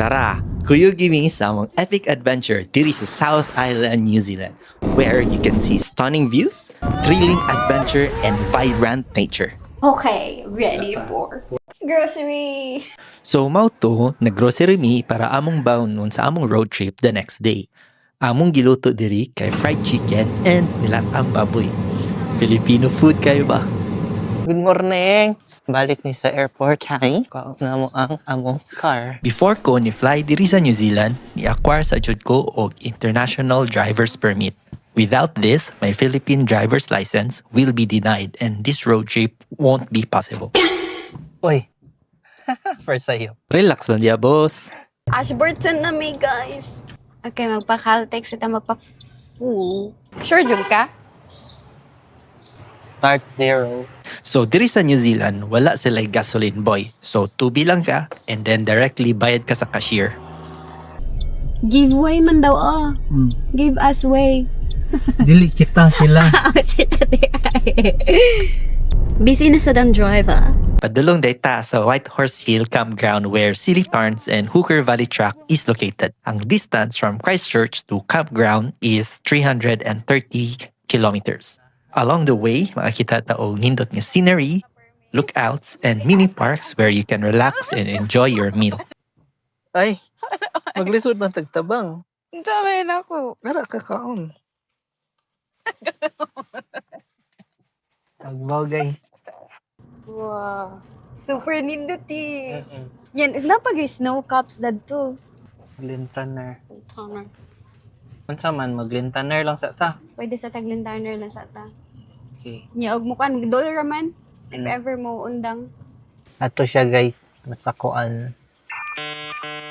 Tara, kuyog gimi sa among epic adventure diri sa South Island, New Zealand, where you can see stunning views, thrilling adventure, and vibrant nature. Okay, ready for grocery. So mao to, naggrocery mi para among bawnon sa among road trip the next day. Among giluto diri kay fried chicken and nilatang baboy. Filipino food kayo ba? Good morning! Balik ni sa airport, kay kaon na mo ang among car. Before ko ni fly diri sa New Zealand, ni-acquire sa jud ko og international driver's permit. Without this, my Philippine driver's license will be denied and this road trip won't be possible. Uy! For sa'yo. Relax lang dia, boss. Ashburton na may guys. Okay, magpa-Caltex ita magpa-full. Sure jud ka? Start zero. So diri sa New Zealand, wala sila gasoline boy. So tubi lang ka and then directly bayad ka sa cashier. Giveaway man daw Give us way. Dili kita sila. Busy na sa dang driver. Padulong dayta sa White Horse Hill Campground where Silly Tarns and Hooker Valley Track is located. Ang distance from Christchurch to campground is 330 kilometers. Along the way, makakita ta og nindot nga scenery, lookouts, and mini parks where you can relax and enjoy your meal. Ay! Maglisod man tagtabang. Dami na ako. Nara kakaon. Magbaw guys. Wow. Super nindot eh. Yan, is na pag snow caps dadto. Glintaner. Toner. Unsa man, maglintaner lang sa ta. Pwede sa taglintaner lang sa ta. Okay. Niyaog mo kan, dollar raman. If ever mo undang. Ato siya guys. Masakuan.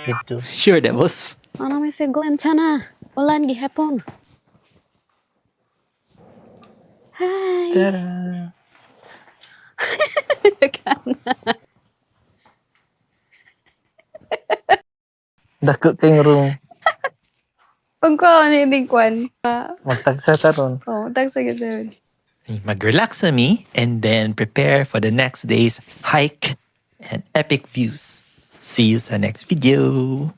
Dito. Sure, that boss. Ano may siglenta na? Ulan gihapon. Hi! Tara! Dako kayong room. Pag ko ano kwan. Magtagsa taron. Tagsa kita. Mag-relax na me and then prepare for the next day's hike and epic views. See you sa next video.